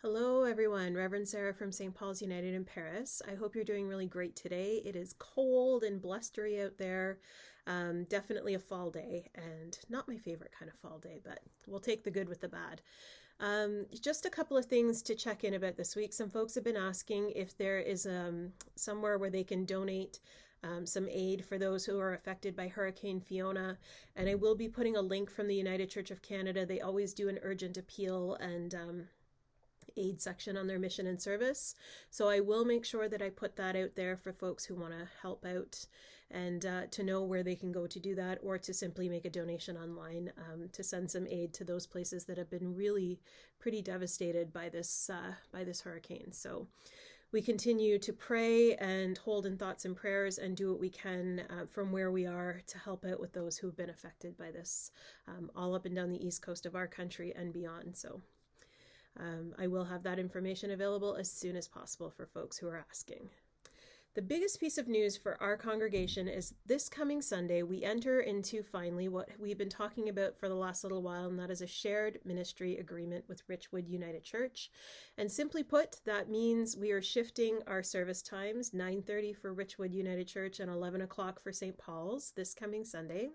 Hello, everyone. Reverend Sarah from St. Paul's United in Paris. I hope you're doing really great today. It is cold and blustery out there. Definitely a fall day, and not my favorite kind of fall day, but we'll take the good with the bad. Just a couple of things to check in about this week. Some folks have been asking if there is somewhere where they can donate some aid for those who are affected by Hurricane Fiona. And I will be putting a link from the United Church of Canada. They always do an urgent appeal and aid section on their mission and service. So I will make sure that I put that out there for folks who want to help out and to know where they can go to do that, or to simply make a donation online to send some aid to those places that have been really pretty devastated by this hurricane. So we continue to pray and hold in thoughts and prayers and do what we can from where we are to help out with those who have been affected by this, all up and down the east coast of our country and beyond. So I will have that information available as soon as possible for folks who are asking. The biggest piece of news for our congregation is this coming Sunday, we enter into finally what we've been talking about for the last little while, and that is a shared ministry agreement with Richwood United Church. And simply put, that means we are shifting our service times, 9:30 for Richwood United Church and 11 o'clock for St. Paul's this coming Sunday.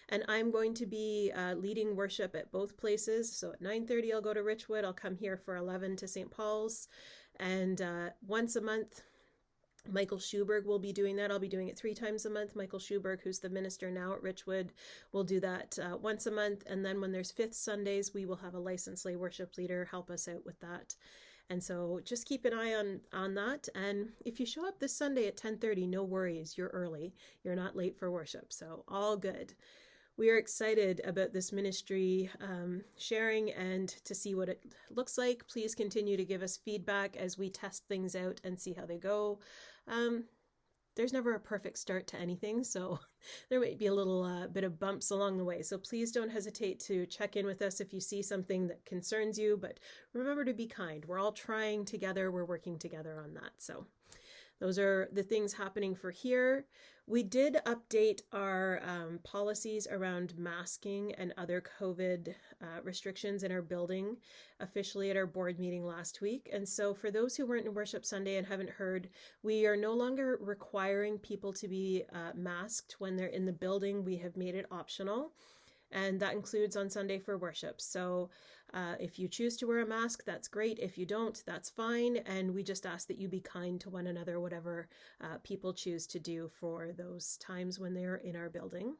And I'm going to be leading worship at both places. So at 9:30, I'll go to Richwood. I'll come here for 11 to St. Paul's. And once a month, Michael Schuberg will be doing that. I'll be doing it 3 times a month. Michael Schuberg, who's the minister now at Richwood, will do that once a month. And then when there's fifth Sundays, we will have a licensed lay worship leader help us out with that. And so just keep an eye on that. And if you show up this Sunday at 10:30, no worries, you're early. You're not late for worship. So all good. We are excited about this ministry sharing and to see what it looks like. Please continue to give us feedback as we test things out and see how they go. There's never a perfect start to anything, so there might be a little bit of bumps along the way. So please don't hesitate to check in with us if you see something that concerns you, but remember to be kind. We're all trying together. We're working together on that. So those are the things happening for here. We did update our policies around masking and other COVID restrictions in our building officially at our board meeting last week. And so for those who weren't in worship Sunday and haven't heard, we are no longer requiring people to be masked when they're in the building. We have made it optional. And that includes on Sunday for worship. So if you choose to wear a mask, that's great. If you don't, that's fine. And we just ask that you be kind to one another, whatever people choose to do for those times when they're in our building.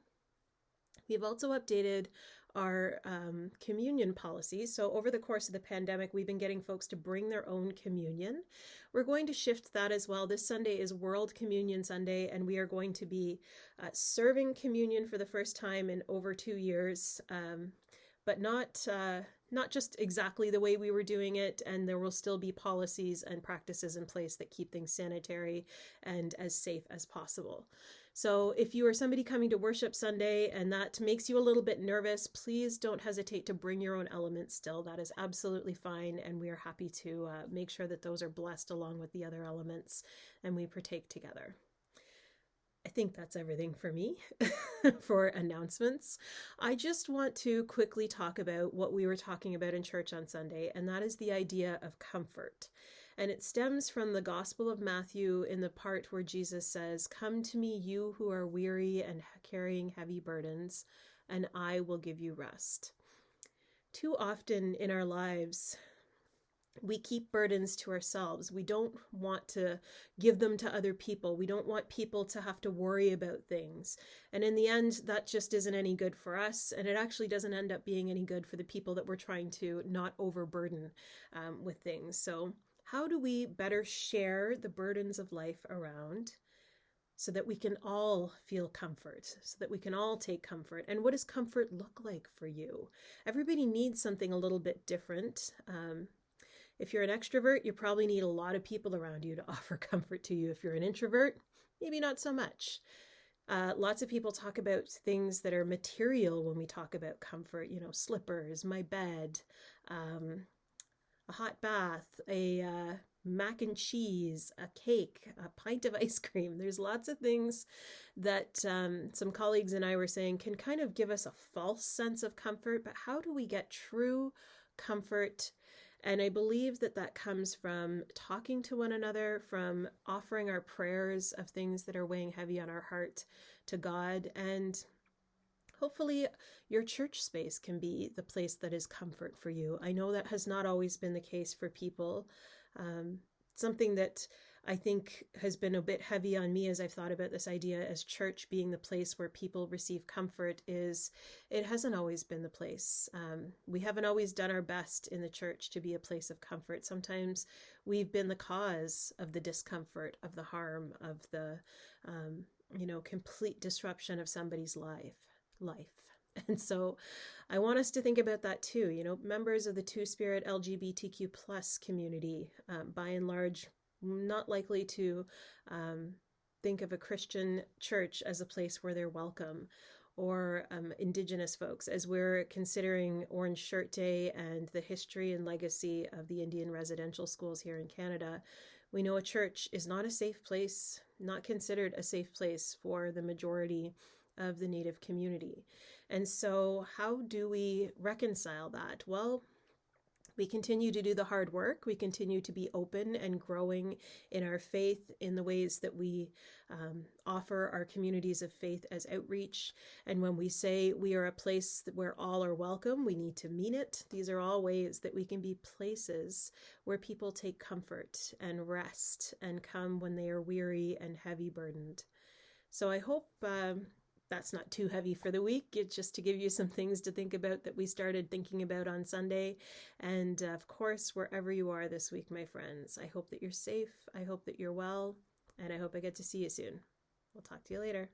We've also updated our communion policy. So over the course of the pandemic, we've been getting folks to bring their own communion. We're going to shift that as well. This Sunday is World Communion Sunday, and we are going to be serving communion for the first time in over 2 years, but not just exactly the way we were doing it, and there will still be policies and practices in place that keep things sanitary and as safe as possible. So if you are somebody coming to worship Sunday and that makes you a little bit nervous, please don't hesitate to bring your own elements still. That is absolutely fine, and we are happy to make sure that those are blessed along with the other elements and we partake together. I think that's everything for me for announcements. I just want to quickly talk about what we were talking about in church on Sunday, and that is the idea of comfort. And it stems from the Gospel of Matthew in the part where Jesus says, "Come to me, you who are weary and carrying heavy burdens, and I will give you rest." Too often in our lives, we keep burdens to ourselves. We don't want to give them to other people. We don't want people to have to worry about things. And in the end, that just isn't any good for us. And it actually doesn't end up being any good for the people that we're trying to not overburden with things. So how do we better share the burdens of life around so that we can all feel comfort, so that we can all take comfort? And what does comfort look like for you? Everybody needs something a little bit different. If you're an extrovert, you probably need a lot of people around you to offer comfort to you. If you're an introvert, maybe not so much. Lots of people talk about things that are material when we talk about comfort, slippers, my bed, a hot bath, a mac and cheese, a cake, a pint of ice cream. There's lots of things that some colleagues and I were saying can kind of give us a false sense of comfort, but how do we get true comfort And I believe that that comes from talking to one another, from offering our prayers of things that are weighing heavy on our heart to God. And hopefully, your church space can be the place that is comfort for you. I know that has not always been the case for people. Um, Something that I think has been a bit heavy on me as I've thought about this idea as church being the place where people receive comfort is it hasn't always been the place. We haven't always done our best in the church to be a place of comfort. Sometimes we've been the cause of the discomfort, of the harm, of the, complete disruption of somebody's life. And so I want us to think about that too. Members of the Two-Spirit LGBTQ plus community, by and large, not likely to think of a Christian church as a place where they're welcome, or Indigenous folks, as we're considering Orange Shirt Day and the history and legacy of the Indian residential schools here in Canada. We know a church is not a safe place, not considered a safe place for the majority of the Native community. And so how do we reconcile that? Well, we continue to do the hard work. We continue to be open and growing in our faith in the ways that we offer our communities of faith as outreach. And when we say we are a place where all are welcome, we need to mean it. These are all ways that we can be places where people take comfort and rest and come when they are weary and heavy burdened. So I hope that's not too heavy for the week. It's just to give you some things to think about that we started thinking about on Sunday. And of course, wherever you are this week, my friends, I hope that you're safe. I hope that you're well. And I hope I get to see you soon. We'll talk to you later.